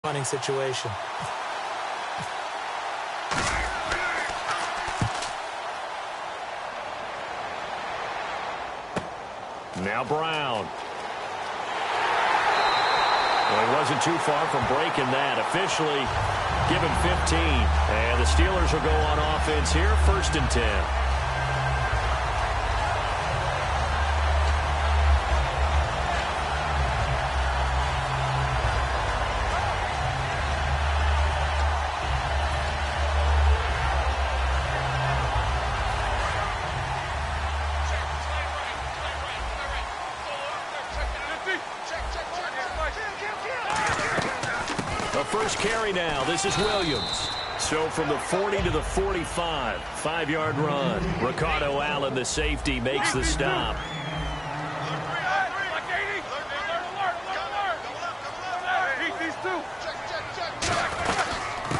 punting situation. Now Brown. Well, he wasn't too far from breaking that. Officially given 15. And the Steelers will go on offense here, 1st and 10. First carry now. This is Williams. So from the 40 to the 45, 5-yard run. Ricardo Allen, the safety, makes the stop.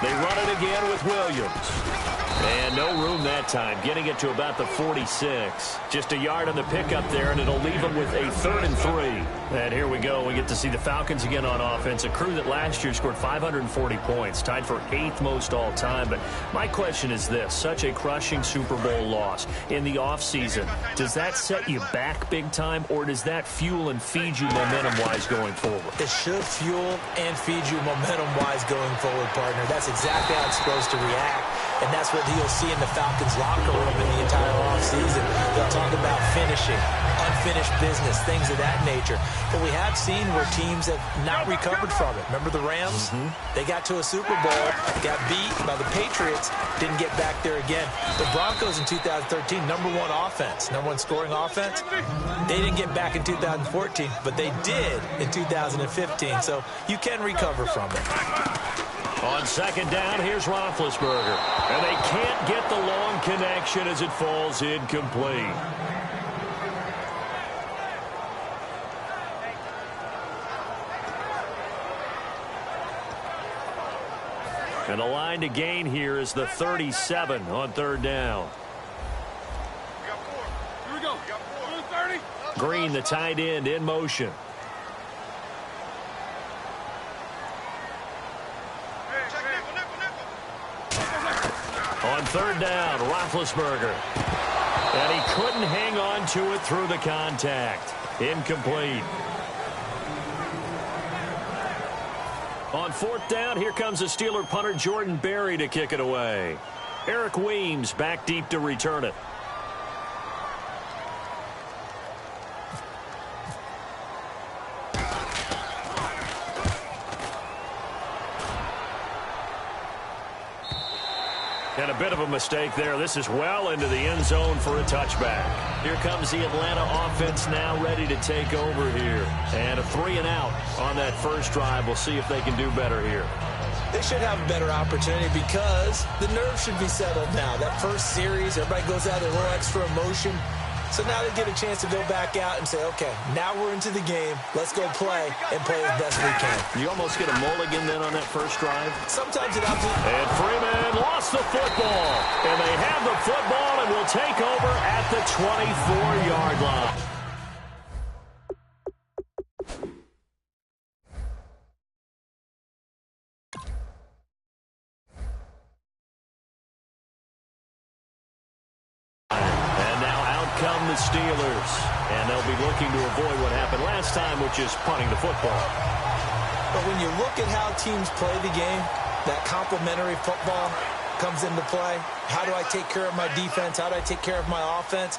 They run it again with Williams. And no room that time, getting it to about the 46. Just a yard on the pickup there, and it'll leave them with a 3rd and 3. And here we go. We get to see the Falcons again on offense, a crew that last year scored 540 points, tied for 8th most all time. But my question is this, such a crushing Super Bowl loss in the offseason, does that set you back big time, or does that fuel and feed you momentum-wise going forward? It should fuel and feed you momentum-wise going forward, partner. That's exactly how it's supposed to react. And that's what you'll see in the Falcons locker room in the entire offseason. They'll talk about finishing, unfinished business, things of that nature. But we have seen where teams have not recovered from it. Remember the Rams? They got to a Super Bowl, got beat by the Patriots, didn't get back there again. The Broncos in 2013, #1 offense, #1 scoring offense. They didn't get back in 2014, but they did in 2015. So you can recover from it. On 2nd down, here's Roethlisberger. And they can't get the long connection as it falls incomplete. And the line to gain here is the 37 on 3rd down. Here we go. 30. Green, the tight end, in motion. On 3rd down, Roethlisberger. And he couldn't hang on to it through the contact. Incomplete. On 4th down, here comes the Steeler punter Jordan Berry to kick it away. Eric Weems back deep to return it. And a bit of a mistake there. This is well into the end zone for a touchback. Here comes the Atlanta offense now ready to take over here. And a 3 and out on that first drive. We'll see if they can do better here. They should have a better opportunity because the nerves should be settled now. That first series, everybody goes out there a little extra emotion. So now they get a chance to go back out and say, okay, now we're into the game. Let's go play and play as best we can. You almost get a mulligan then on that first drive. Sometimes it happens. And Freeman lost the football. And they have the football and will take over at the 24-yard line. Come the Steelers, and they'll be looking to avoid what happened last time, which is punting the football. But when you look at how teams play the game, that complementary football comes into play. How do I take care of my defense? How do I take care of my offense?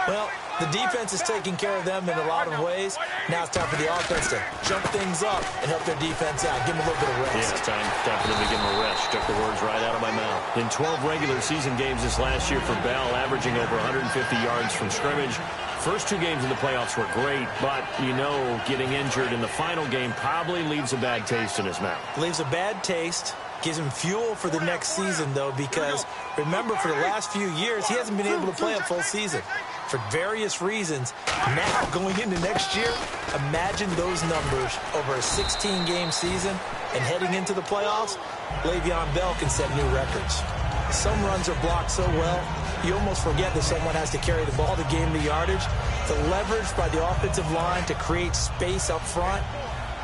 Well, the defense is taking care of them in a lot of ways. Now it's time for the offense to jump things up and help their defense out. Give them a little bit of rest. Yeah, it's time for them to give them a rest. Took the words right out of my mouth. In 12 regular season games this last year for Bell, averaging over 150 yards from scrimmage. First 2 games in the playoffs were great, but, you know, getting injured in the final game probably leaves a bad taste in his mouth. Leaves a bad taste. Gives him fuel for the next season, though, because remember, for the last few years, he hasn't been able to play a full season for various reasons. Now, going into next year, imagine those numbers over a 16-game season and heading into the playoffs. Le'Veon Bell can set new records. Some runs are blocked so well, you almost forget that someone has to carry the ball to gain the yardage. The leverage by the offensive line to create space up front,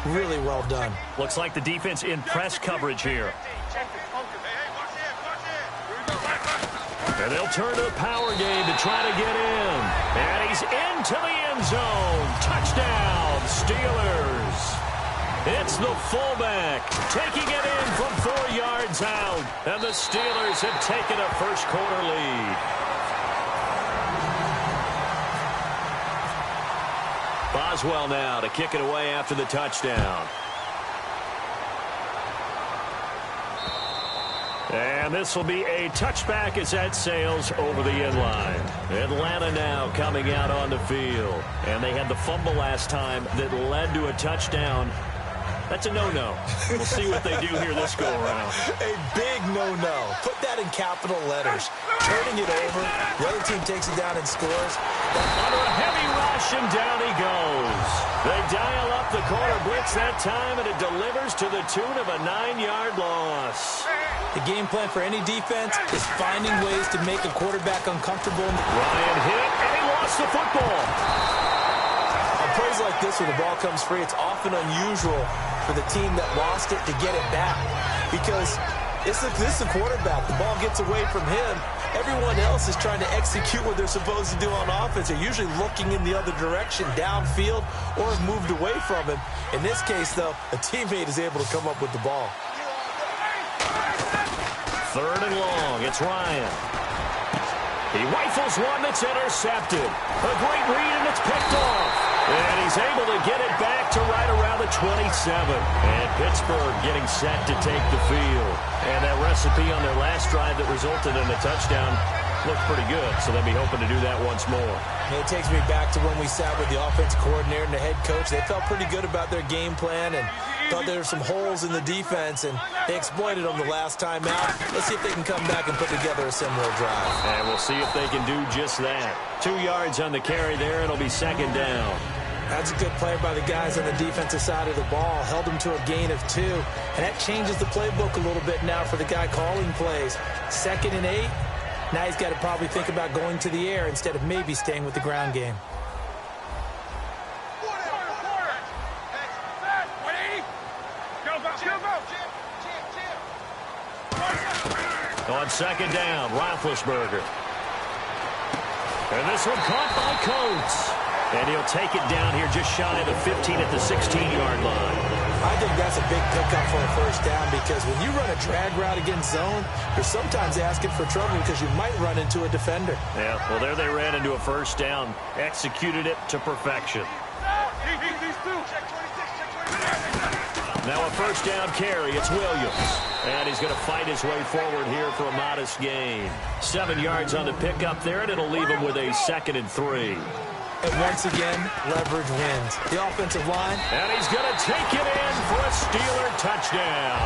Really well done. Looks like the defense in press coverage here. And they'll turn to the power game to try to get in. And he's into the end zone. Touchdown, Steelers. It's the fullback taking it in from 4 yards out. And the Steelers have taken a first-quarter lead. Boswell now to kick it away after the touchdown. And this will be a touchback as that sails over the end line. Atlanta now coming out on the field. And they had the fumble last time that led to a touchdown. That's a no-no. We'll see what they do here this go-around. A big no-no. Put that in capital letters. Turning it over. The other team takes it down and scores. Under a heavy rush, and down he goes. They dial up the corner blitz that time, and it delivers to the tune of a 9-yard loss. The game plan for any defense is finding ways to make a quarterback uncomfortable. Ryan hit, and he lost the football. On plays like this where the ball comes free, it's often unusual for the team that lost it to get it back. Because this is the quarterback. The ball gets away from him. Everyone else is trying to execute what they're supposed to do on offense. They're usually looking in the other direction, downfield, or have moved away from him. In this case, though, a teammate is able to come up with the ball. 3rd and long. It's Ryan. He rifles one that's intercepted. A great read, and it's picked off. And he's able to get it back to right around the 27. And Pittsburgh getting set to take the field. And that recipe on their last drive that resulted in a touchdown looked pretty good, so they'll be hoping to do that once more. It takes me back to when we sat with the offensive coordinator and the head coach. They felt pretty good about their game plan and thought there were some holes in the defense, and they exploited them the last time out. Let's see if they can come back and put together a similar drive. And we'll see if they can do just that. 2 yards on the carry there, and it'll be 2nd down. That's a good play by the guys on the defensive side of the ball. Held them to a gain of 2. And that changes the playbook a little bit now for the guy calling plays. 2nd and 8. Now he's got to probably think about going to the air instead of maybe staying with the ground game. On 2nd down, Roethlisberger. And this one caught by Coates. And he'll take it down here just shy of the 15 at the 16-yard line. I think that's a big pickup for a 1st down because when you run a drag route against zone, you're sometimes asking for trouble because you might run into a defender. Yeah, well, there they ran into a 1st down. Executed it to perfection. Now a 1st down carry. It's Williams. And he's going to fight his way forward here for a modest gain. 7 yards on the pickup there, and it'll leave him with a 2nd and 3. And once again, leverage wins. The offensive line. And he's going to take it in for a Steeler touchdown.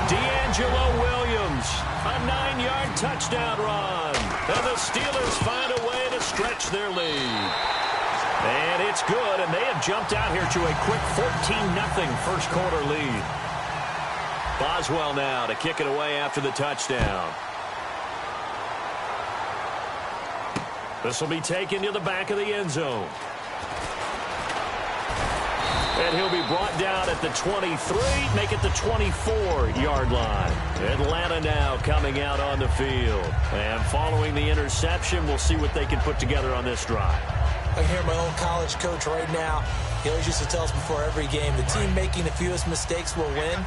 D'Angelo Williams, a 9-yard touchdown run. And the Steelers find a way to stretch their lead. And it's good, and they have jumped out here to a quick 14-0 first-quarter lead. Boswell now to kick it away after the touchdown. This will be taken to the back of the end zone. And he'll be brought down at the 23, make it the 24-yard line. Atlanta now coming out on the field. And following the interception, we'll see what they can put together on this drive. I can hear my old college coach right now. He always used to tell us before every game, the team making the fewest mistakes will win.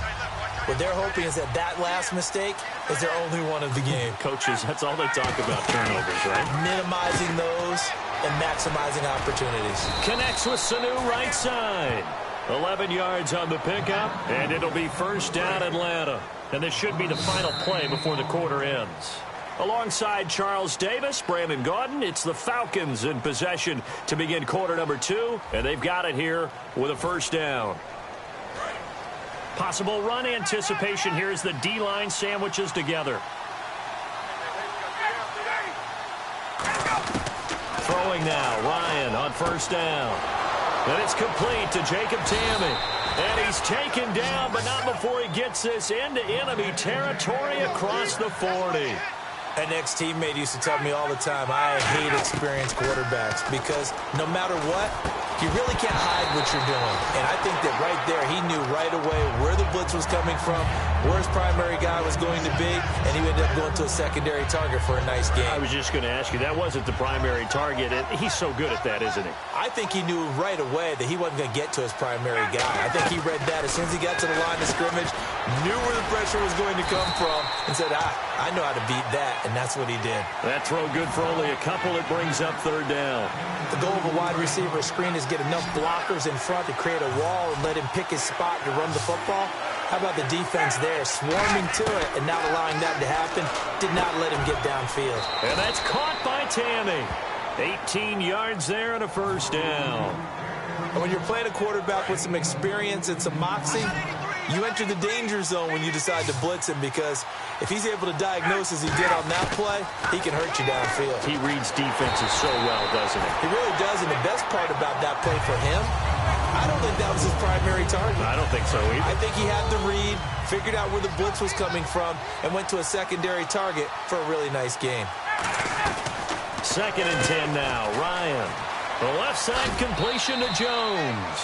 What they're hoping is that that last mistake is their only one of the game. Coaches, that's all they talk about, turnovers, right? Minimizing those and maximizing opportunities. Connects with Sanu right side. 11 yards on the pickup, and it'll be 1st down Atlanta. And this should be the final play before the quarter ends. Alongside Charles Davis, Brandon Gaudin, it's the Falcons in possession to begin quarter number 2, and they've got it here with a 1st down. Possible run anticipation here as the D-line sandwiches together. Throwing now, Ryan on 1st down. And it's complete to Jacob Tamme. And he's taken down, but not before he gets this into enemy territory across the 40. An ex-teammate used to tell me all the time, I hate experienced quarterbacks because no matter what, You really can't hide what you're doing. And I think that right there, he knew right away where the blitz was coming from, where his primary guy was going to be, and he ended up going to a secondary target for a nice game. I was just going to ask you, that wasn't the primary target. He's so good at that, isn't he? I think he knew right away that he wasn't going to get to his primary guy. I think he read that as soon as he got to the line of scrimmage, knew where the pressure was going to come from, and said, I know how to beat that, and that's what he did. That throw good for only a couple. It brings up third down. The goal of a wide receiver screen is get enough blockers in front to create a wall and let him pick his spot to run the football. How about the defense there, swarming to it and not allowing that to happen? Did not let him get downfield. And that's caught by Tammy. 18 yards there and a first down. And when you're playing a quarterback with some experience and some moxie, you enter the danger zone when you decide to blitz him, because if he's able to diagnose as he did on that play, he can hurt you downfield. He reads defenses so well, doesn't he? He really does, and the best part about that play for him, I don't think that was his primary target. I don't think so either. I think he had the read, figured out where the blitz was coming from, and went to a secondary target for a really nice game. 2nd and 10 now. Ryan. The left side completion to Jones.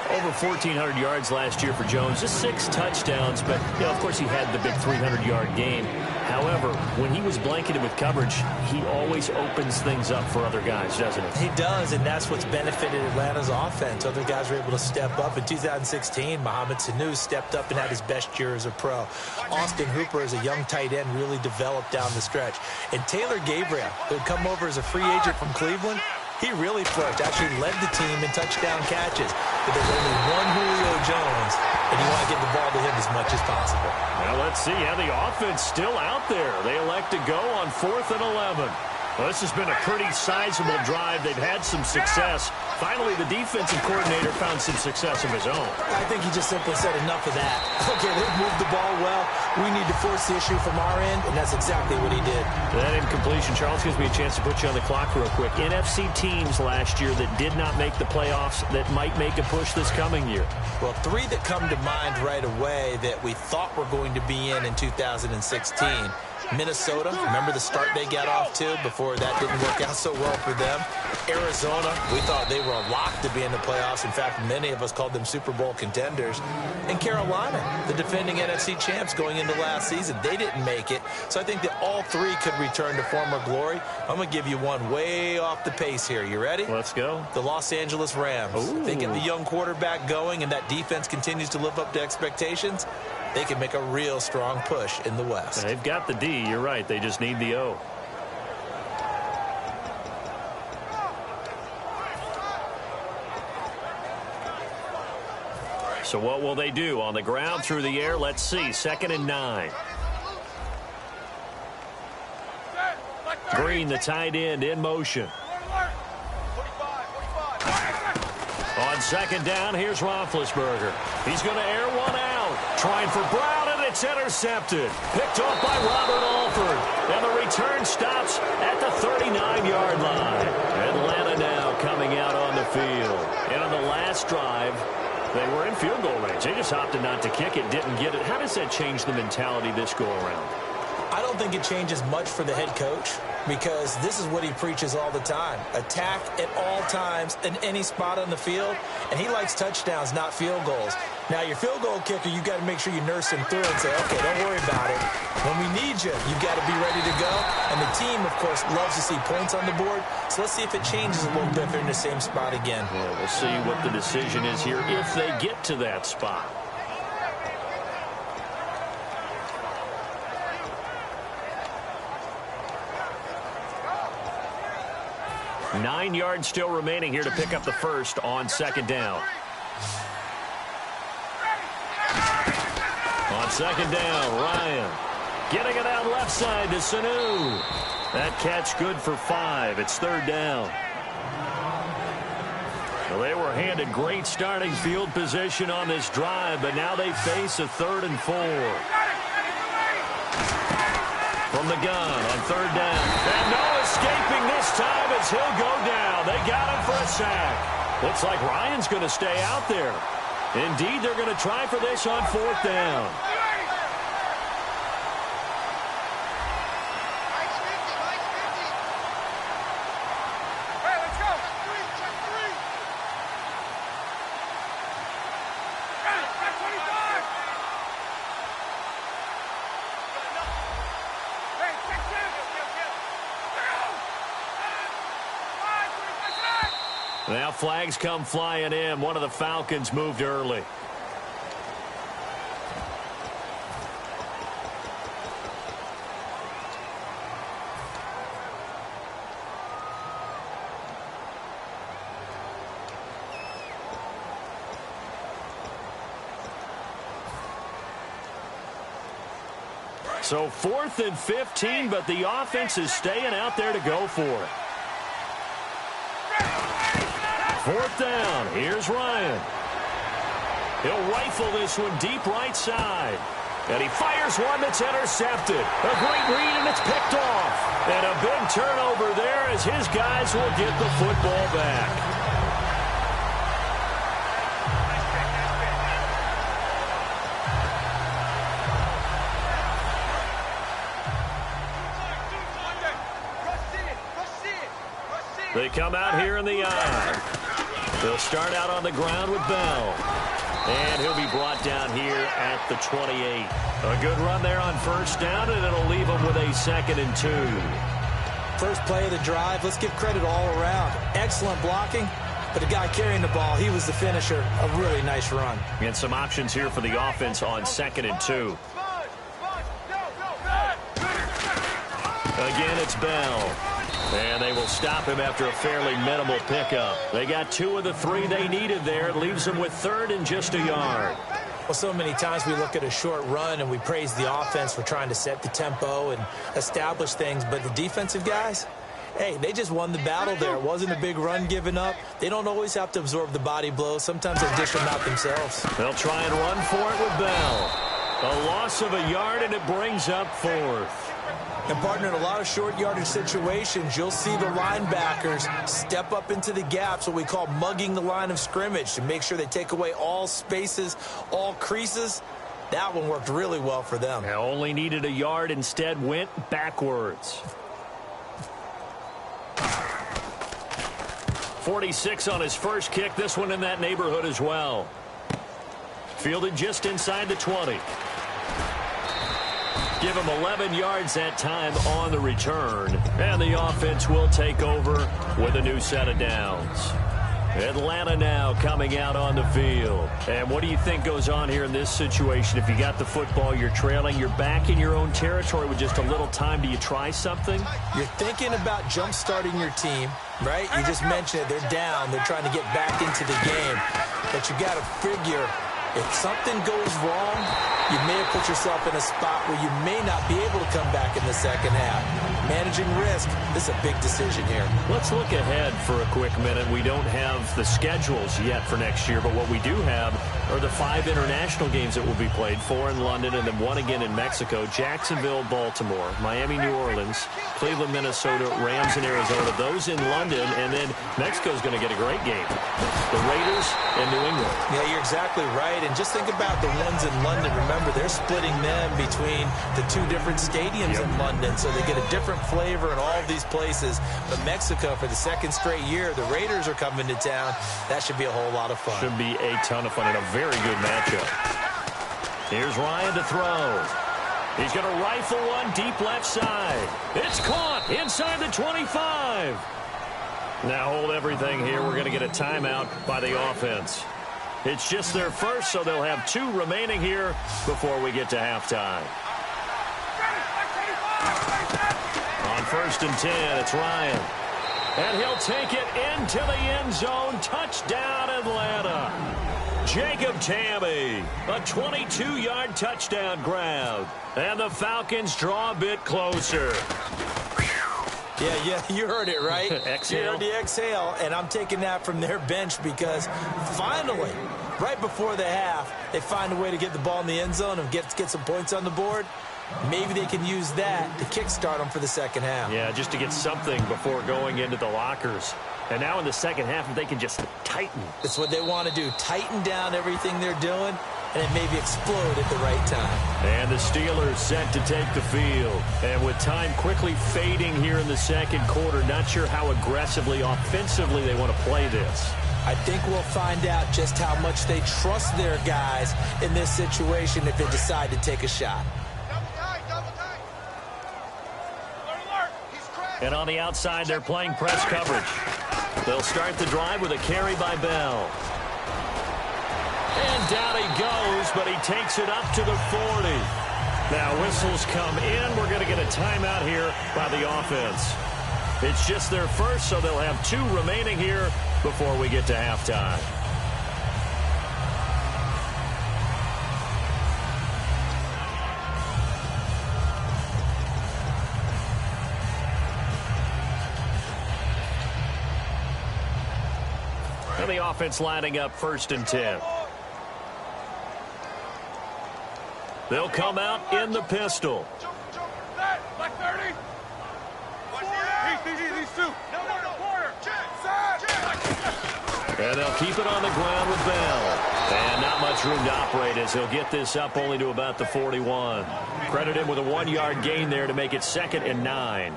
Over 1,400 yards last year for Jones. Just 6 touchdowns, but, of course, he had the big 300-yard game. However, when he was blanketed with coverage, he always opens things up for other guys, doesn't he? He does, and that's what's benefited Atlanta's offense. Other guys were able to step up. In 2016, Mohamed Sanu stepped up and had his best year as a pro. Austin Hooper, as a young tight end, really developed down the stretch. And Taylor Gabriel, who had come over as a free agent from Cleveland, he really flourished, actually led the team in touchdown catches. But there's only one Julio Jones, and you want to get the ball to him as much as possible. Well, let's see how the offense still out there. They elect to go on 4th and 11. Well, this has been a pretty sizable drive. They've had some success. Finally, the defensive coordinator found some success of his own. I think he just simply said enough of that. Okay, they've moved the ball well. We need to force the issue from our end, and that's exactly what he did. That incompletion, Charles, gives me a chance to put you on the clock real quick. NFC teams last year that did not make the playoffs that might make a push this coming year. Well, 3 that come to mind right away that we thought were going to be in 2016. Minnesota, remember the start they got off to before that didn't work out so well for them. Arizona, we thought they were a lock to be in the playoffs. In fact, many of us called them Super Bowl contenders. And Carolina, the defending NFC champs going into last season, they didn't make it. So I think that all 3 could return to former glory. I'm going to give you one way off the pace here. You ready? Let's go. The Los Angeles Rams. Ooh. If they get the young quarterback going and that defense continues to live up to expectations, they can make a real strong push in the West. They've got the D. You're right. They just need the O. So what will they do? On the ground, through the air? Let's see. 2nd and 9. Green, the tight end, in motion. On 2nd down, here's Roethlisberger. He's going to air one out. Trying for Brown, and it's intercepted. Picked off by Robert Alford. And the return stops at the 39-yard line. Atlanta now coming out on the field. And on the last drive, they were in field goal range. They just opted not to kick it, didn't get it. How does that change the mentality this go-around? I don't think it changes much for the head coach, because this is what he preaches all the time. Attack at all times in any spot on the field, and he likes touchdowns, not field goals. Now, your field goal kicker, you've got to make sure you nurse him through and say, okay, don't worry about it. When we need you, you've got to be ready to go. And the team, of course, loves to see points on the board. So let's see if it changes a little bit if they're in the same spot again. Well, we'll see what the decision is here if they get to that spot. Nine yards still remaining here to pick up the first on 2nd down. On 2nd down, Ryan getting it out left side to Sanu. That catch good for 5. It's 3rd down. Well, they were handed great starting field position on this drive, but now they face a 3rd and 4. From the gun on 3rd down. And no escaping this time as he'll go down. They got him for a sack. Looks like Ryan's going to stay out there. Indeed, they're going to try for this on 4th down. Now flags come flying in. One of the Falcons moved early. So 4th and 15, but the offense is staying out there to go for it. 4th down. Here's Ryan. He'll rifle this one deep right side. And he fires one that's intercepted. A great read, and it's picked off. And a big turnover there as his guys will get the football back. They come out here in the eye. They'll start out on the ground with Bell. And he'll be brought down here at the 28. A good run there on 1st down, and it'll leave them with a 2nd and 2. First play of the drive, let's give credit all around. Excellent blocking, but the guy carrying the ball, he was the finisher. A really nice run. And some options here for the offense on 2nd and 2. Again, it's Bell. And they will stop him after a fairly minimal pickup. They got 2 of the 3 they needed there. It leaves them with 3rd and just a yard. Well, so many times we look at a short run and we praise the offense for trying to set the tempo and establish things. But the defensive guys, hey, they just won the battle there. It wasn't a big run given up. They don't always have to absorb the body blows. Sometimes they dish them out themselves. They'll try and run for it with Bell. A loss of a yard, and it brings up 4th. And, partner, in a lot of short yardage situations, you'll see the linebackers step up into the gaps, what we call mugging the line of scrimmage, to make sure they take away all spaces, all creases. That one worked really well for them. They only needed a yard, instead went backwards. 46 on his first kick. This one in that neighborhood as well. Fielded just inside the 20. Give him 11 yards that time on the return. And the offense will take over with a new set of downs. Atlanta now coming out on the field. And what do you think goes on here in this situation? If you got the football, you're trailing, you're back in your own territory with just a little time. Do you try something? You're thinking about jump-starting your team, right? You just mentioned it. They're down. They're trying to get back into the game. But you got to figure, if something goes wrong, you may have put yourself in a spot where you may not be able to come back in the second half. Managing risk, this is a big decision here. Let's look ahead for a quick minute. We don't have the schedules yet for next year, but what we do have are the 5 international games that will be played, 4 in London and then 1 again in Mexico, Jacksonville, Baltimore, Miami, New Orleans, Cleveland, Minnesota, Rams in Arizona, those in London, and then Mexico's going to get a great game. The Raiders and New England. Yeah, you're exactly right. And just think about the ones in London. Remember, they're splitting them between the 2 different stadiums in London, so they get a different flavor in all of these places. But Mexico, for the 2nd straight year, the Raiders are coming to town. That should be a whole lot of fun. Should be a ton of fun and a very good matchup. Here's Ryan to throw. He's going to rifle one deep left side. It's caught inside the 25. Now hold everything here. We're going to get a timeout by the offense. It's just their first, so they'll have 2 remaining here before we get to halftime. On 1st and 10, it's Ryan. And he'll take it into the end zone. Touchdown, Atlanta. Jacob Tamme, a 22-yard touchdown grab. And the Falcons draw a bit closer. Yeah, you heard it, right? Exhale. You heard the exhale, and I'm taking that from their bench because finally, right before the half, they find a way to get the ball in the end zone and get some points on the board. Maybe they can use that to kickstart them for the second half. Yeah, just to get something before going into the lockers. And now in the second half, if they can just tighten. That's what they want to do, tighten down everything they're doing, and then maybe explode at the right time. And the Steelers set to take the field. And with time quickly fading here in the second quarter, not sure how aggressively, offensively they want to play this. I think we'll find out just how much they trust their guys in this situation if they decide to take a shot. And on the outside, they're playing press coverage. They'll start the drive with a carry by Bell. And down he goes, but he takes it up to the 40. Now whistles come in. We're going to get a timeout here by the offense. It's just their first, so they'll have 2 remaining here before we get to halftime. And the offense lining up 1st and 10. They'll come out in the pistol. Like 30. These 2. No more corner. And they'll keep it on the ground with Bell. And not much room to operate as he'll get this up only to about the 41. Credit him with a 1-yard gain there to make it 2nd and 9.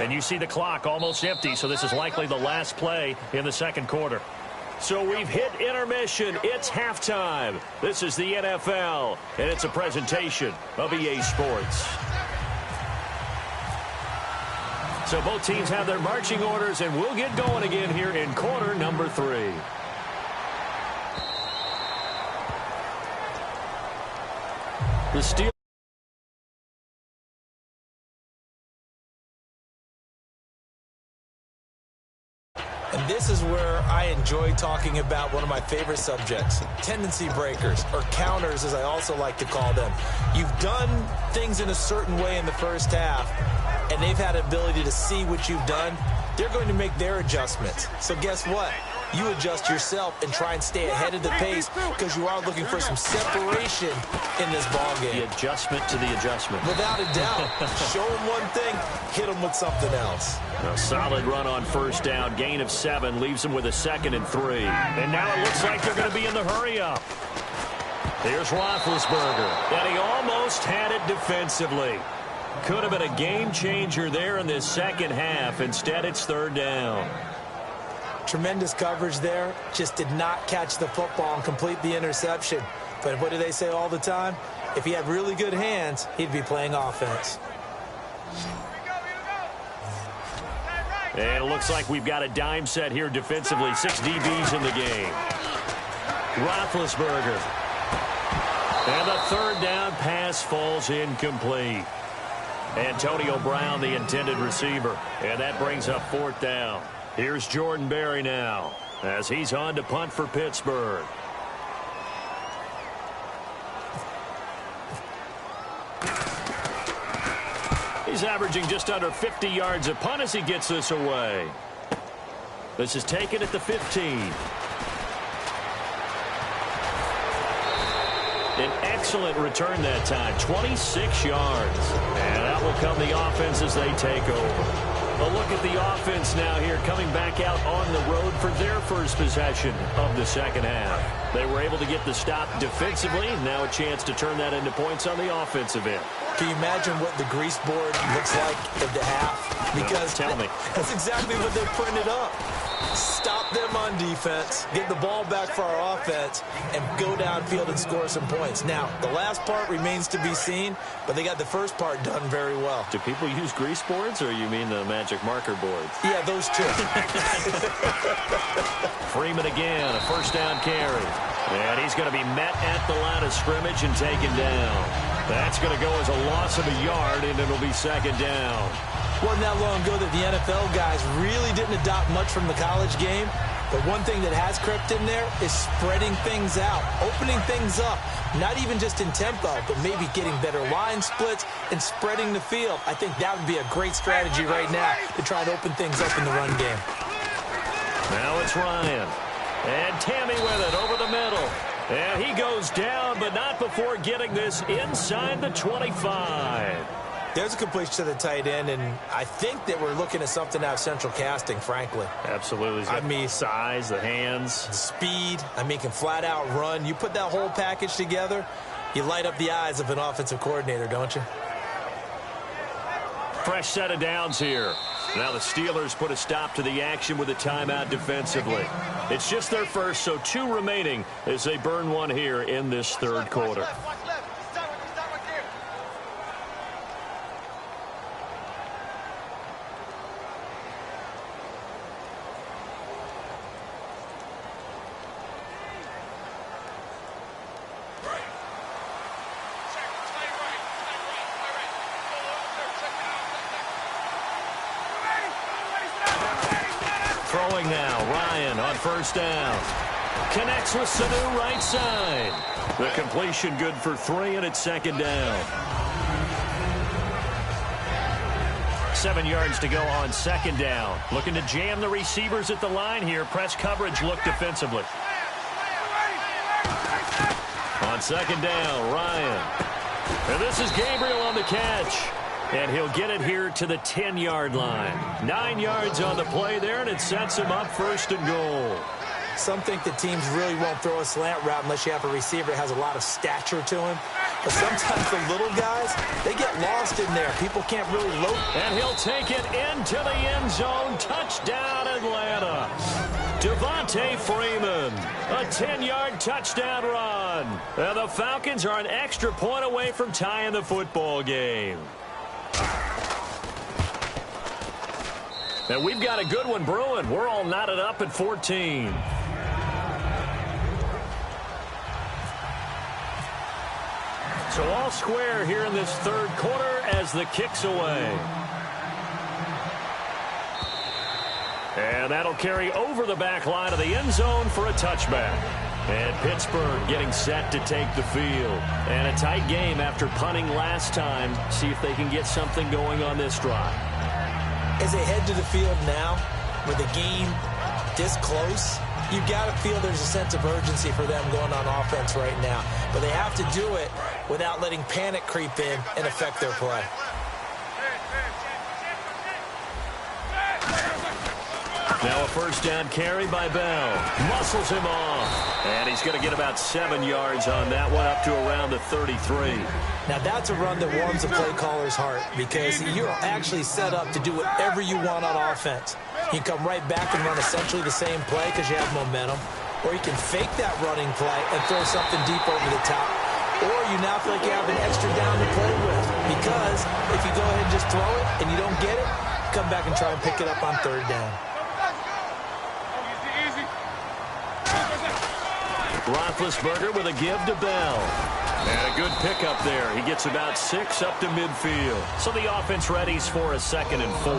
And you see the clock almost empty, so this is likely the last play in the 2nd quarter. So we've hit intermission. It's halftime. This is the NFL, and it's a presentation of EA Sports. So both teams have their marching orders, and we'll get going again here in quarter number 3. The Steelers. And this is where I enjoy talking about one of my favorite subjects, tendency breakers, or counters as I also like to call them. You've done things in a certain way in the first half, and they've had an ability to see what you've done. They're going to make their adjustments. So guess what? You adjust yourself and try and stay ahead of the pace because you are looking for some separation in this ballgame. The adjustment to the adjustment. Without a doubt. Show them one thing, hit them with something else. A solid run on 1st down. Gain of 7 leaves them with a 2nd and 3. And now it looks like they're going to be in the hurry-up. Here's Roethlisberger. And he almost had it defensively. Could have been a game changer there in this 2nd half. Instead, it's 3rd down. Tremendous coverage there. Just did not catch the football and complete the interception. But what do they say all the time? If he had really good hands, he'd be playing offense. And it looks like we've got a dime set here defensively. 6 DBs in the game. Roethlisberger. And the 3rd down pass falls incomplete. Antonio Brown, the intended receiver. And that brings up 4th down. Here's Jordan Berry now as he's on to punt for Pittsburgh. He's averaging just under 50 yards a punt as he gets this away. This is taken at the 15. An excellent return that time, 26 yards. And that will come the offense as they take over. A look at the offense now here, coming back out on the road for their first possession of the 2nd half. They were able to get the stop defensively. Now a chance to turn that into points on the offensive end. Can you imagine what the grease board looks like at the half? Because tell me. That's exactly what they're printed up. Stop them on defense, get the ball back for our offense, and go downfield and score some points. Now, the last part remains to be seen, but they got the first part done very well. Do people use grease boards, or you mean the magic marker boards? Yeah, those two. Freeman again, a 1st down carry. And he's going to be met at the line of scrimmage and taken down. That's going to go as a loss of a yard, and it'll be 2nd down. Wasn't that long ago that the NFL guys really didn't adopt much from the college game. But one thing that has crept in there is spreading things out, opening things up, not even just in tempo, but maybe getting better line splits and spreading the field. I think that would be a great strategy right now to try and open things up in the run game. Now it's Ryan. And Tammy with it over the middle. And he goes down, but not before getting this inside the 25. There's a completion to the tight end, and I think that we're looking at something out of central casting, frankly. Absolutely. I mean, size, the hands. Speed. I mean, can flat out run. You put that whole package together, you light up the eyes of an offensive coordinator, don't you? Fresh set of downs here. Now the Steelers put a stop to the action with a timeout defensively. It's just their first, so 2 remaining as they burn one here in this third quarter. Throwing now, Ryan on first down. Connects with Sanu right side. The completion good for 3, and it's second down. 7 yards to go on second down. Looking to jam the receivers at the line here. Press coverage look defensively. On second down, Ryan. And this is Gabriel on the catch. And he'll get it here to the 10-yard line. 9 yards on the play there, and it sets him up first and goal. Some think the teams really won't throw a slant route unless you have a receiver that has a lot of stature to him. But sometimes the little guys, they get lost in there. People can't really load. And he'll take it into the end zone. Touchdown, Atlanta. Devontae Freeman, a 10-yard touchdown run. And the Falcons are an extra point away from tying the football game. And we've got a good one brewing. We're all knotted up at 14. So all square here in this third quarter as the kick's away. And that'll carry over the back line of the end zone for a touchback. And Pittsburgh getting set to take the field. And a tight game after punting last time. See if they can get something going on this drive. As they head to the field now, with the game this close, you've got to feel there's a sense of urgency for them going on offense right now. But they have to do it without letting panic creep in and affect their play. Now a first down carry by Bell. Muscles him off. And he's going to get about 7 yards on that one, up to around the 33. Now that's a run that warms the play caller's heart because you're actually set up to do whatever you want on offense. You can come right back and run essentially the same play because you have momentum. Or you can fake that running play and throw something deep over the top. Or you now feel like you have an extra down to play with. Because if you go ahead and just throw it and you don't get it, come back and try and pick it up on third down. Roethlisberger with a give to Bell. And a good pickup there. He gets about 6 up to midfield. So the offense readies for a 2nd and 4.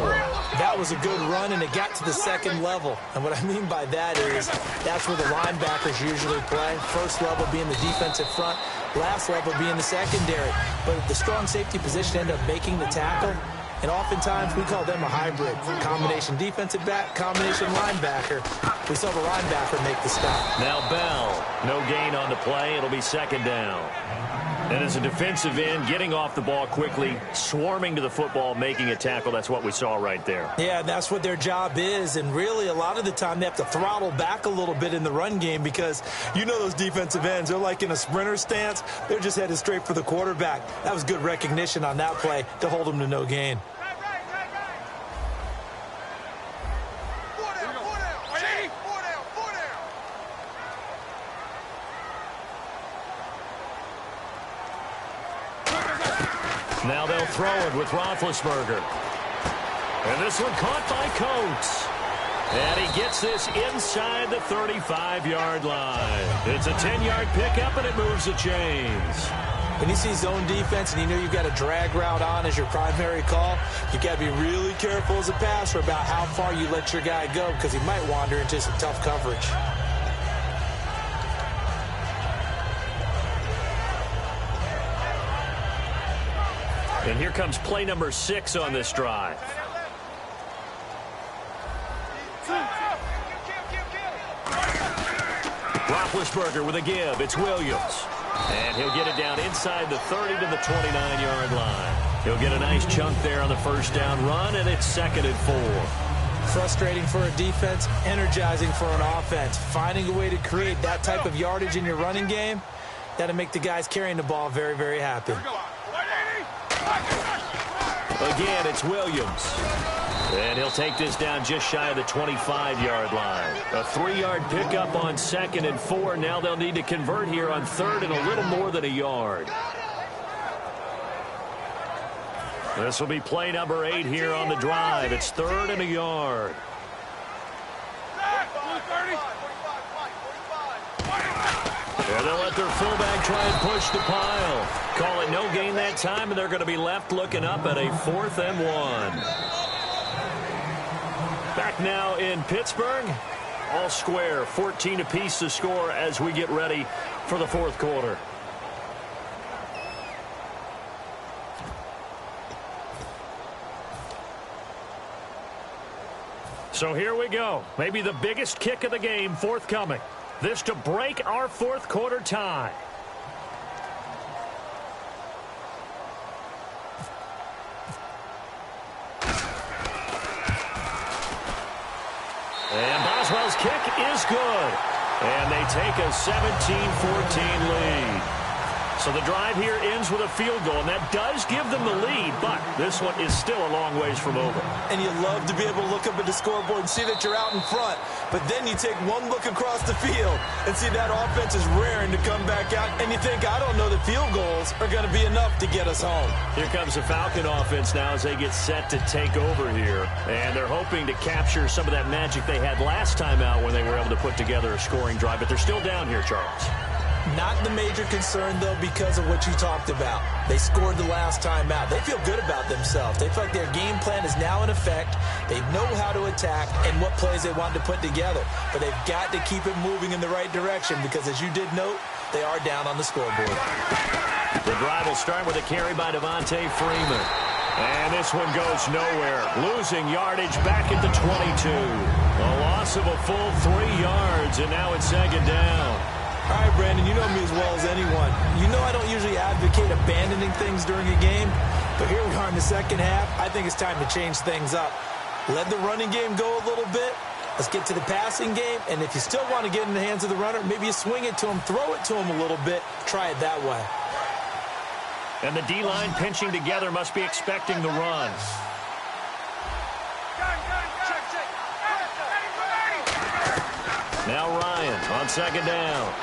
That was a good run, and it got to the second level. And what I mean by that is that's where the linebackers usually play. First level being the defensive front, last level being the secondary. But the strong safety position ended up making the tackle. And oftentimes we call them a hybrid. Combination defensive back, combination linebacker. We saw the linebacker make the stop. Now Bell, no gain on the play. It'll be second down. And as a defensive end, getting off the ball quickly, swarming to the football, making a tackle. That's what we saw right there. Yeah, that's what their job is. And really, a lot of the time, they have to throttle back a little bit in the run game because you know those defensive ends, they're like in a sprinter stance. They're just headed straight for the quarterback. That was good recognition on that play to hold them to no gain. Now they'll throw it with Roethlisberger. And this one caught by Coates. And he gets this inside the 35-yard line. It's a 10-yard pickup, and it moves the chains. When you see zone defense and you know you've got a drag route on as your primary call, you've got to be really careful as a passer about how far you let your guy go because he might wander into some tough coverage. And here comes play number 6 on this drive. Roethlisberger with a give. It's Williams. And he'll get it down inside the 30 to the 29-yard line. He'll get a nice chunk there on the first down run, and it's 2nd and 4. Frustrating for a defense, energizing for an offense. Finding a way to create that type of yardage in your running game, that'll make the guys carrying the ball very, very happy. A Again, it's Williams. And he'll take this down just shy of the 25-yard line. A 3-yard pickup on 2nd and 4. Now they'll need to convert here on 3rd and a little more than a yard. This will be play number 8 here on the drive. It's 3rd and a yard. And they'll let their fullback try and push the pile. Call it no gain that time, and they're going to be left looking up at a 4th and 1. Back now in Pittsburgh. All square, 14 apiece to score as we get ready for the 4th quarter. So here we go. Maybe the biggest kick of the game forthcoming. This to break our 4th quarter tie. And Boswell's kick is good. And they take a 17-14 lead. So the drive here ends with a field goal, and that does give them the lead, but this one is still a long ways from over. And you love to be able to look up at the scoreboard and see that you're out in front, but then you take one look across the field and see that offense is raring to come back out, and you think, I don't know that field goals are going to be enough to get us home. Here comes the Falcon offense now as they get set to take over here, and they're hoping to capture some of that magic they had last time out when they were able to put together a scoring drive, but they're still down here, Charles. Not the major concern, though, because of what you talked about. They scored the last time out. They feel good about themselves. They feel like their game plan is now in effect. They know how to attack and what plays they want to put together. But they've got to keep it moving in the right direction because, as you did note, they are down on the scoreboard. The drive will start with a carry by Devontae Freeman. And this one goes nowhere. Losing yardage back at the 22. A loss of a full 3 yards, and now it's 2nd down. All right, Brandon, you know me as well as anyone. You know I don't usually advocate abandoning things during a game, but here we are in the second half. I think it's time to change things up. Let the running game go a little bit. Let's get to the passing game, and if you still want to get in the hands of the runner, maybe you swing it to him, throw it to him a little bit, try it that way. And the D-line pinching together must be expecting the run. Now Ryan on 2nd down.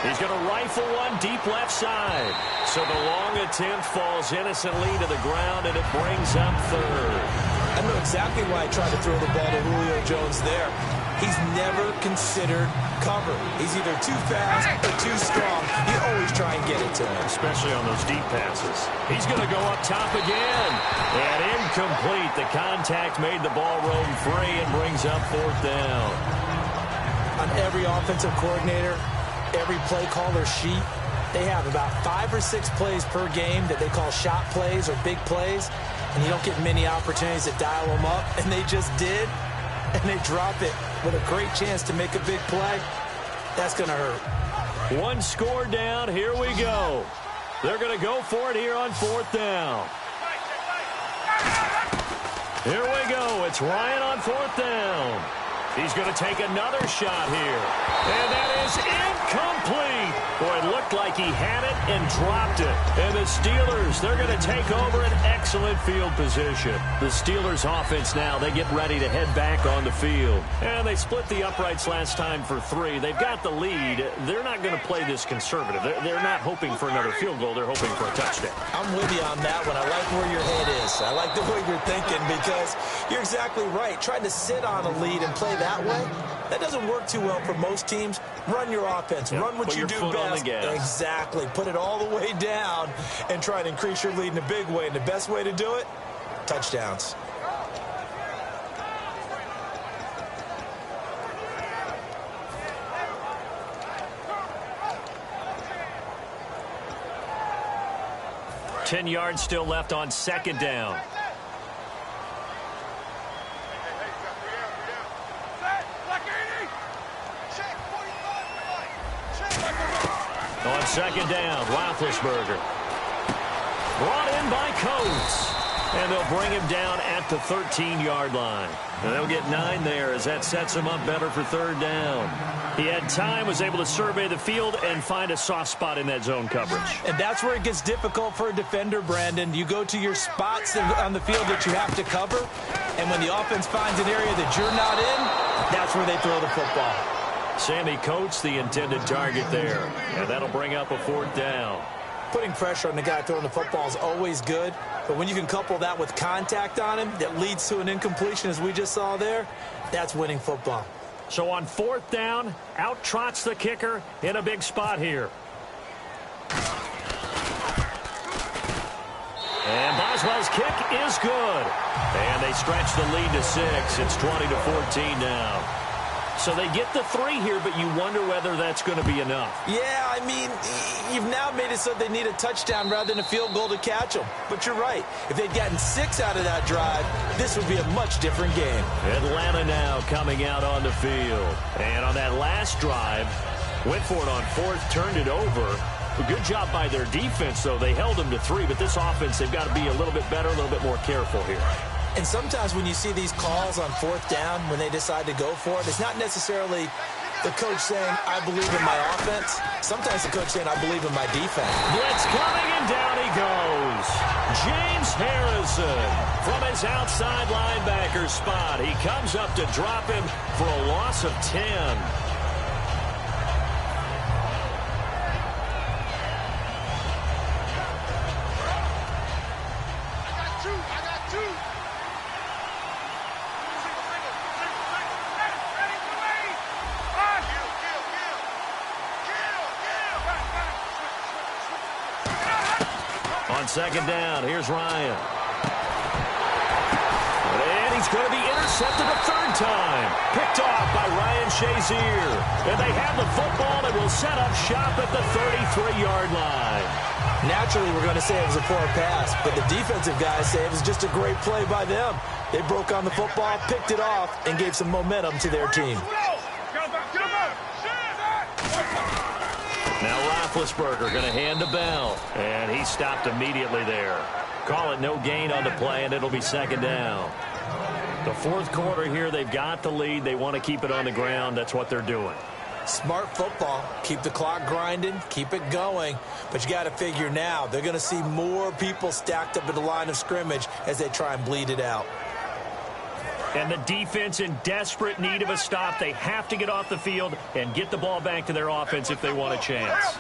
He's going to rifle one deep left side. So the long attempt falls innocently to the ground, and it brings up 3rd. I know exactly why I tried to throw the ball to Julio Jones there. He's never considered cover. He's either too fast or too strong. You always try and get it to him. Especially on those deep passes. He's going to go up top again. And incomplete. The contact made the ball roam free and brings up 4th down. On every offensive coordinator, every play caller sheet, they have about 5 or 6 plays per game that they call shot plays or big plays, and you don't get many opportunities to dial them up, and they just did, and they drop it with a great chance to make a big play. That's going to hurt. One score down. Here we go. They're going to go for it here on 4th down. Here we go. It's Ryan on 4th down. He's going to take another shot here. And that is incomplete. Boy, it looked like he had it and dropped it. And the Steelers, they're going to take over an excellent field position. The Steelers offense now, they get ready to head back on the field. And they split the uprights last time for 3. They've got the lead. They're not going to play this conservative. They're not hoping for another field goal. They're hoping for a touchdown. I'm with you on that one. I like where your head is. I like the way you're thinking because you're exactly right. Trying to sit on a lead and play that way, that doesn't work too well for most teams. Run your offense. Run what you do best. Exactly. Put it all the way down and try to increase your lead in a big way. And the best way to do it, touchdowns. Ten yards still left on 2nd down. On 2nd down, Roethlisberger. Brought in by Coates. And they'll bring him down at the 13-yard line. And they'll get 9 there as that sets him up better for third down. He had time, was able to survey the field and find a soft spot in that zone coverage. And that's where it gets difficult for a defender, Brandon. You go to your spots on the field that you have to cover, and when the offense finds an area that you're not in, that's where they throw the football. Sammy Coates, the intended target there. And that'll bring up a fourth down. Putting pressure on the guy throwing the football is always good, but when you can couple that with contact on him that leads to an incompletion, as we just saw there, that's winning football. So on fourth down, out trots the kicker in a big spot here. And Boswell's kick is good. And they stretch the lead to 6. It's 20-14 now. So they get the 3 here, but you wonder whether that's going to be enough. Yeah, I mean, you've now made it so they need a touchdown rather than a field goal to catch them. But you're right. If they'd gotten 6 out of that drive, this would be a much different game. Atlanta now coming out on the field. And on that last drive, went for it on fourth, turned it over. A good job by their defense, though. They held them to 3, but this offense, they've got to be a little bit better, a little bit more careful here. And sometimes when you see these calls on fourth down, when they decide to go for it, it's not necessarily the coach saying, I believe in my offense. Sometimes the coach saying, I believe in my defense. Blitz coming, and down he goes. James Harrison from his outside linebacker spot. He comes up to drop him for a loss of 10. On second down, here's Ryan. And he's going to be intercepted a third time. Picked off by Ryan Shazier. And they have the football and will set up shop at the 33-yard line. Naturally, we're going to say it was a poor pass, but the defensive guys say it was just a great play by them. They broke on the football, picked it off, and gave some momentum to their team. Now Roethlisberger going to hand the bell, and he stopped immediately there. Call it no gain on the play, and it'll be second down. The fourth quarter here, they've got the lead. They want to keep it on the ground. That's what they're doing. Smart football. Keep the clock grinding, keep it going. But you got to figure now, they're going to see more people stacked up at the line of scrimmage as they try and bleed it out. And the defense in desperate need of a stop. They have to get off the field and get the ball back to their offense if they want a chance.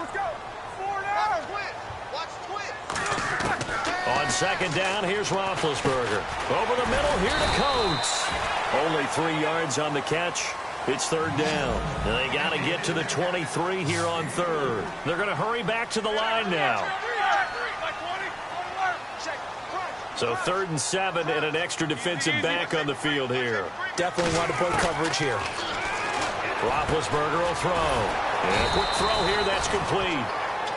On second down, here's Roethlisberger. Over the middle, here to Coates. Only 3 yards on the catch. It's third down. And they got to get to the 23 here on third. They're going to hurry back to the line now. So 3rd and 7 and an extra defensive back on the field here. Definitely want to put coverage here. Roethlisberger will throw. And a quick throw here, that's complete.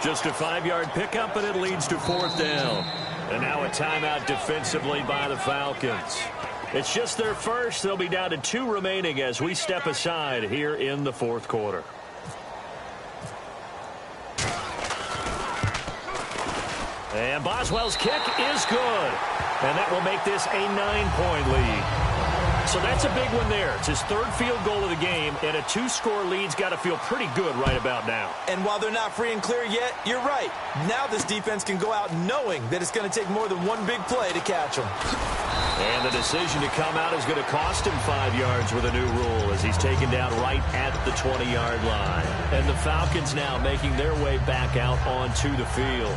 Just a 5-yard pickup, and it leads to fourth down. And now a timeout defensively by the Falcons. It's just their first. They'll be down to 2 remaining as we step aside here in the fourth quarter. And Boswell's kick is good. And that will make this a 9-point lead. So that's a big one there. It's his 3rd field goal of the game, and a 2-score lead's got to feel pretty good right about now. And while they're not free and clear yet, you're right. Now this defense can go out knowing that it's going to take more than one big play to catch them. And the decision to come out is going to cost him 5 yards with a new rule as he's taken down right at the 20-yard line. And the Falcons now making their way back out onto the field.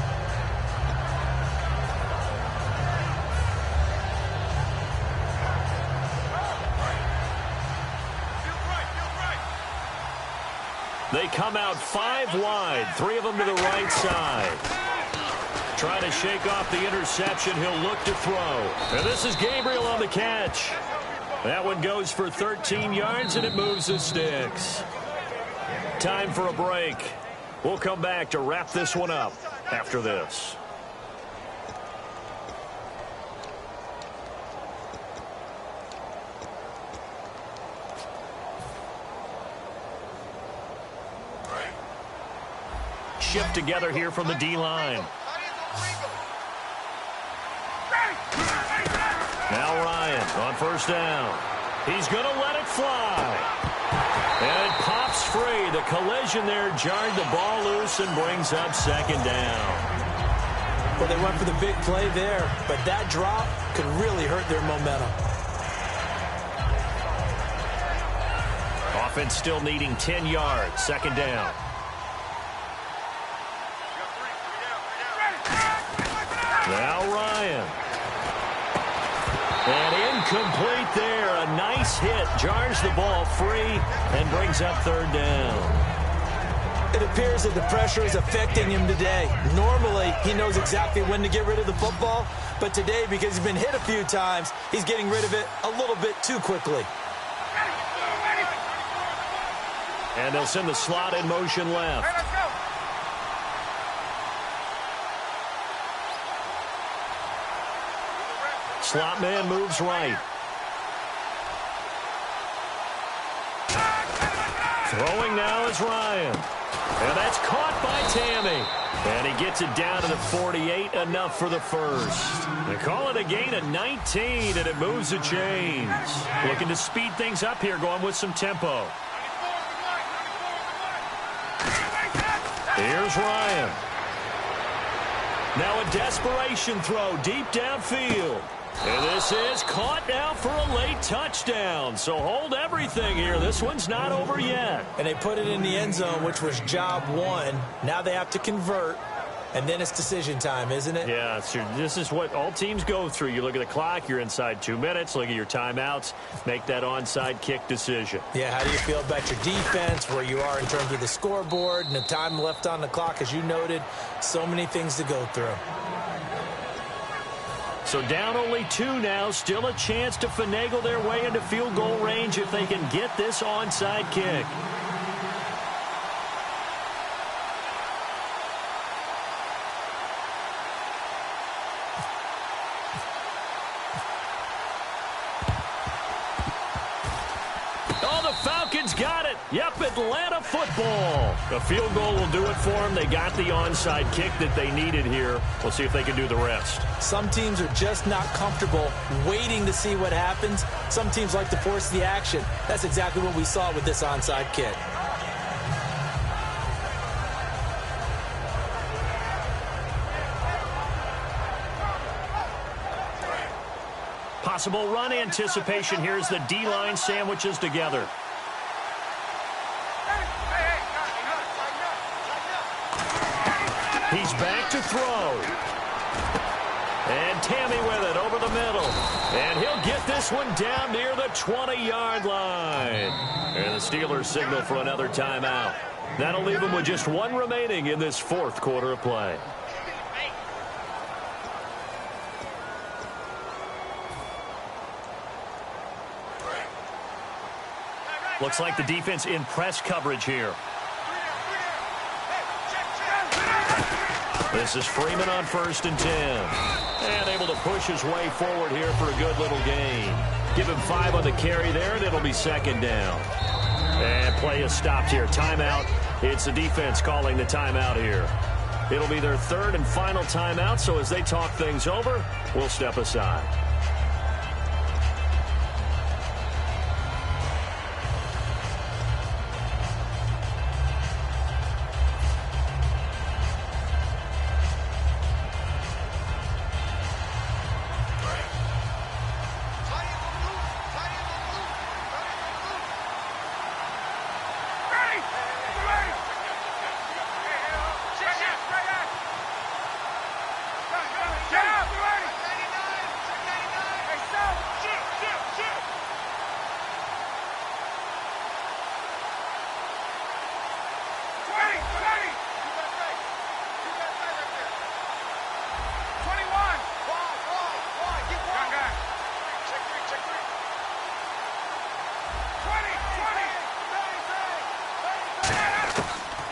They come out 5 wide, 3 of them to the right side. Trying to shake off the interception. He'll look to throw. And this is Gabriel on the catch. That one goes for 13 yards, and it moves the sticks. Time for a break. We'll come back to wrap this one up after this. Shift together here from the D-line. On first down, he's going to let it fly. And it pops free. The collision there jarred the ball loose and brings up second down. Well, they went for the big play there, but that drop could really hurt their momentum. Offense still needing 10 yards. Second down. Now Ryan. And incomplete there. A nice hit. Jars the ball free and brings up third down. It appears that the pressure is affecting him today. Normally, he knows exactly when to get rid of the football, but today, because he's been hit a few times, he's getting rid of it a little bit too quickly. And they'll send the slot in motion left. Slot man moves right. Throwing now is Ryan. And that's caught by Tammy. And he gets it down to the 48, enough for the first. They call it a gain of 19, and it moves the chains. Looking to speed things up here, going with some tempo. Here's Ryan. Now a desperation throw deep downfield. And this is caught now for a late touchdown. So hold everything here. This one's not over yet. And they put it in the end zone, which was job one. Now they have to convert. And then it's decision time, isn't it? Yeah, so this is what all teams go through. You look at the clock, you're inside 2 minutes. Look at your timeouts. Make that onside kick decision. Yeah, how do you feel about your defense, where you are in terms of the scoreboard and the time left on the clock, as you noted? So many things to go through. So down only 2 now. Still a chance to finagle their way into field goal range if they can get this onside kick. Got it. Yep, Atlanta football. A field goal will do it for them. They got the onside kick that they needed here. We'll see if they can do the rest. Some teams are just not comfortable waiting to see what happens. Some teams like to force the action. That's exactly what we saw with this onside kick. Possible run anticipation. Here's the D-line sandwiches together. He's back to throw. And Tammy with it over the middle. And he'll get this one down near the 20-yard line. And the Steelers signal for another timeout. That'll leave them with just 1 remaining in this 4th quarter of play. Looks like the defense in press coverage here. This is Freeman on 1st and 10. And able to push his way forward here for a good little gain. Give him 5 on the carry there, and it'll be 2nd down. And play is stopped here. Timeout. It's the defense calling the timeout here. It'll be their 3rd and final timeout, so as they talk things over, we'll step aside.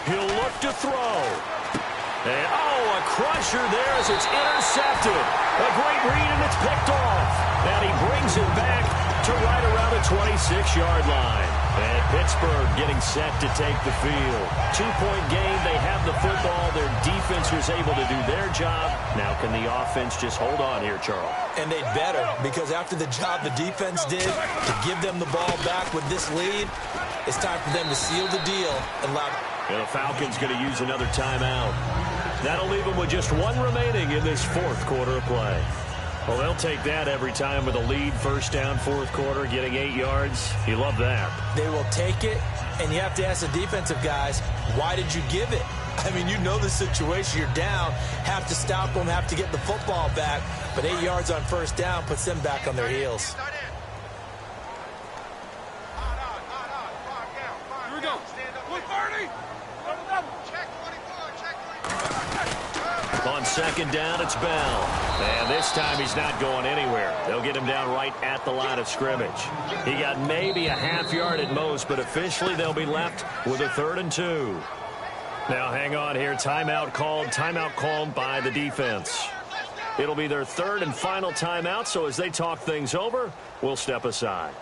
He'll look to throw. And, a crusher there as it's intercepted. A great read, and it's picked off. And he brings it back to right around the 26-yard line. And Pittsburgh getting set to take the field. 2-point game. They have the football. Their defense was able to do their job. Now can the offense just hold on here, Charles? And they'd better, because after the job the defense did to give them the ball back with this lead, it's time for them to seal the deal and allow. And the Falcons going to use another timeout. That'll leave them with just one remaining in this fourth quarter of play. Well, they'll take that every time with a lead, first down, fourth quarter, getting 8 yards. You love that. They will take it, and you have to ask the defensive guys, why did you give it? I mean, you know the situation. You're down, have to stop them, have to get the football back, but 8 yards on first down puts them back on their heels. Here we go. Look, Barney. On second down, it's Bell. And this time he's not going anywhere. They'll get him down right at the line of scrimmage. He got maybe a half yard at most, but officially they'll be left with a 3rd and 2. Now hang on here. Timeout called by the defense. It'll be their 3rd and final timeout, so as they talk things over, we'll step aside.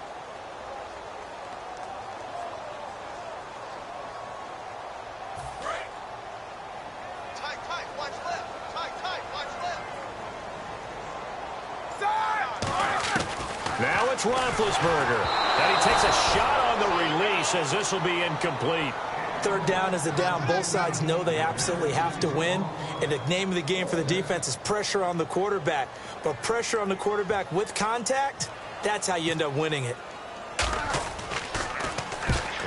Now it's Roethlisberger, and he takes a shot on the release as this will be incomplete. 3rd down is a down. Both sides know they absolutely have to win, and the name of the game for the defense is pressure on the quarterback. But pressure on the quarterback with contact, that's how you end up winning it.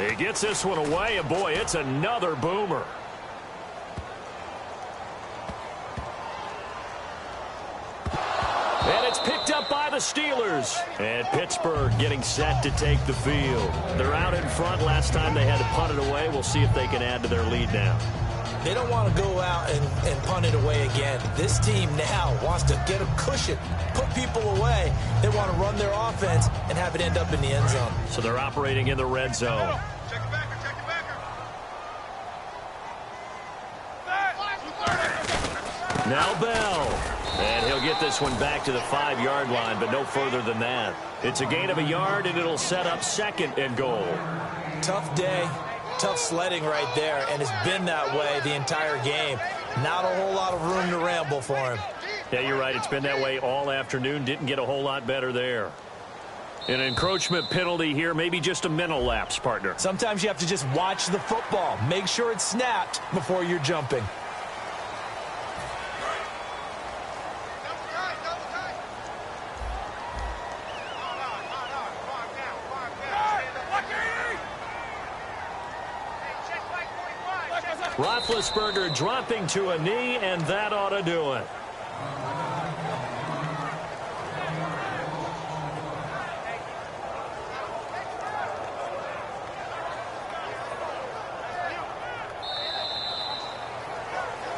He gets this one away, and boy, it's another boomer. And it's picked up by the Steelers. And Pittsburgh getting set to take the field. They're out in front. Last time they had to punt it away. We'll see if they can add to their lead now. They don't want to go out and punt it away again. This team now wants to get a cushion, put people away. They want to run their offense and have it end up in the end zone. So they're operating in the red zone. Check it backer, check it backer. Now Bell. And he'll get this one back to the 5-yard line, but no further than that. It's a gain of a yard, and it'll set up 2nd and goal. Tough day, tough sledding right there, and it's been that way the entire game. Not a whole lot of room to ramble for him. Yeah, you're right. It's been that way all afternoon. Didn't get a whole lot better there. An encroachment penalty here, maybe just a mental lapse, partner. Sometimes you have to just watch the football. Make sure it's snapped before you're jumping. Roethlisberger dropping to a knee, and that ought to do it.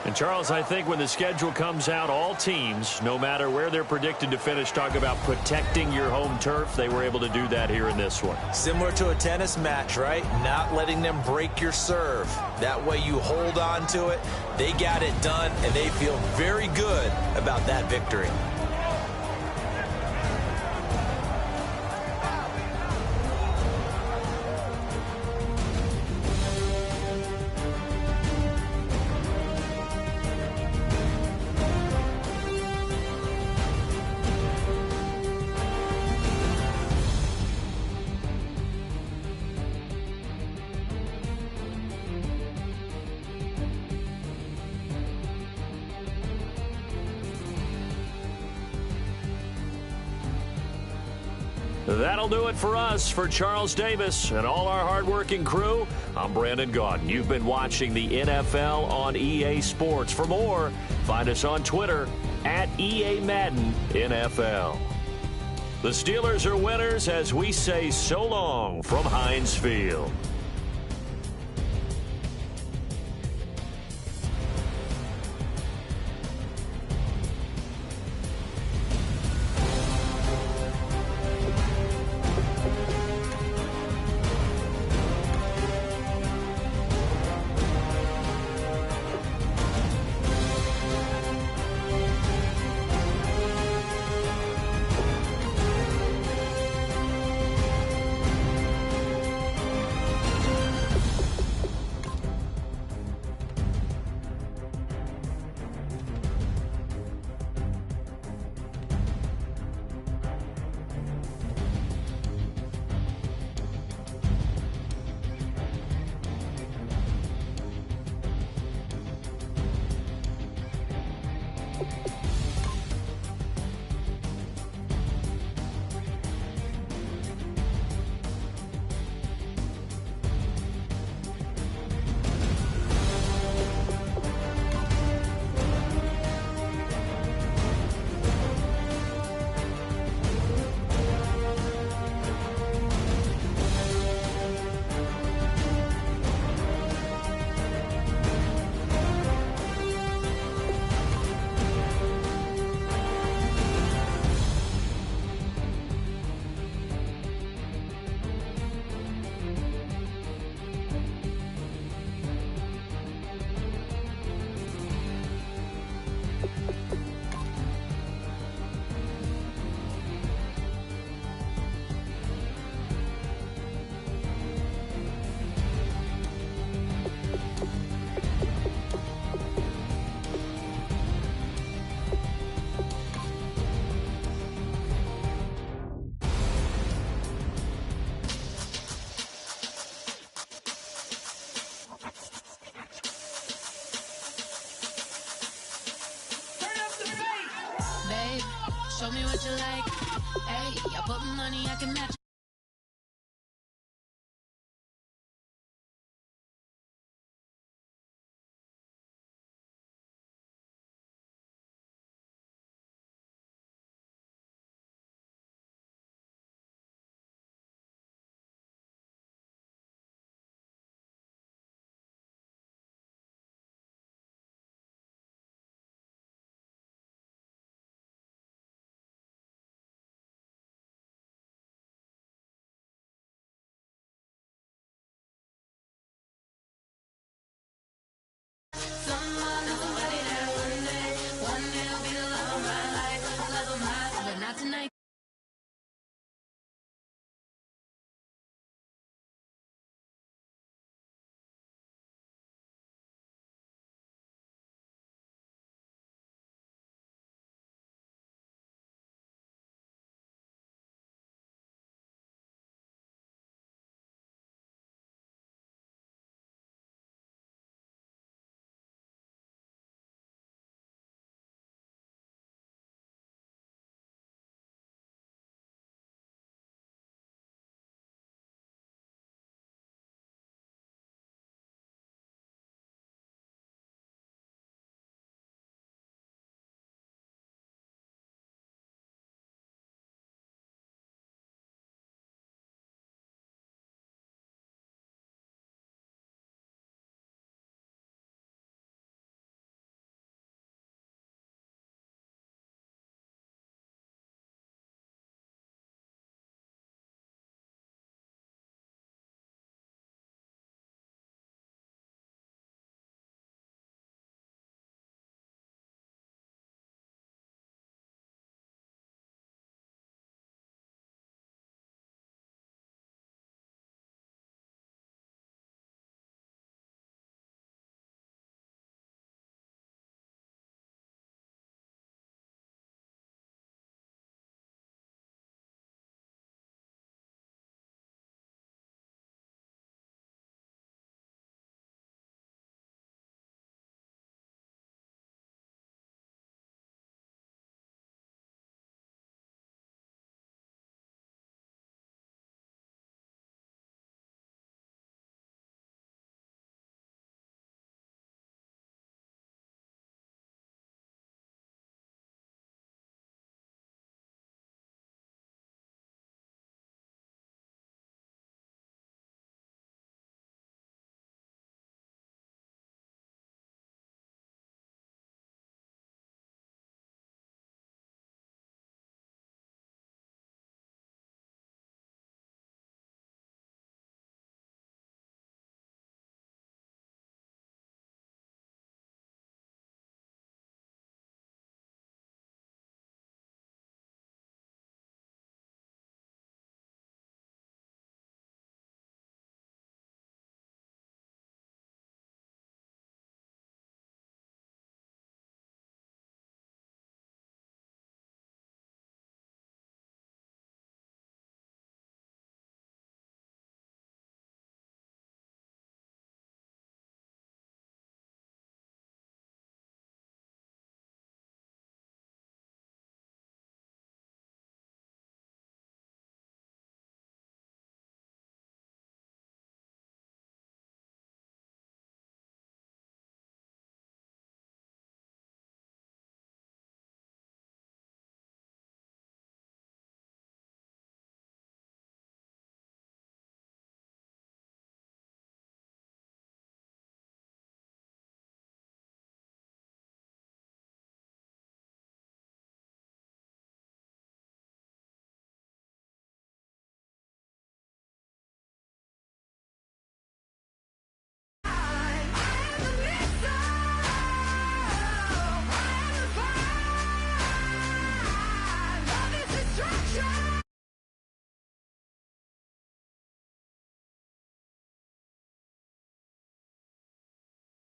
And, Charles, I think when the schedule comes out, all teams, no matter where they're predicted to finish, talk about protecting your home turf. They were able to do that here in this one. Similar to a tennis match, right? Not letting them break your serve. That way you hold on to it. They got it done, and they feel very good about that victory. That'll do it for us. For Charles Davis and all our hardworking crew, I'm Brandon Gaudin. You've been watching the NFL on EA Sports. For more, find us on Twitter at EA Madden NFL. The Steelers are winners as we say so long from Heinz Field. Show me what you like. Hey, I put money, I can match.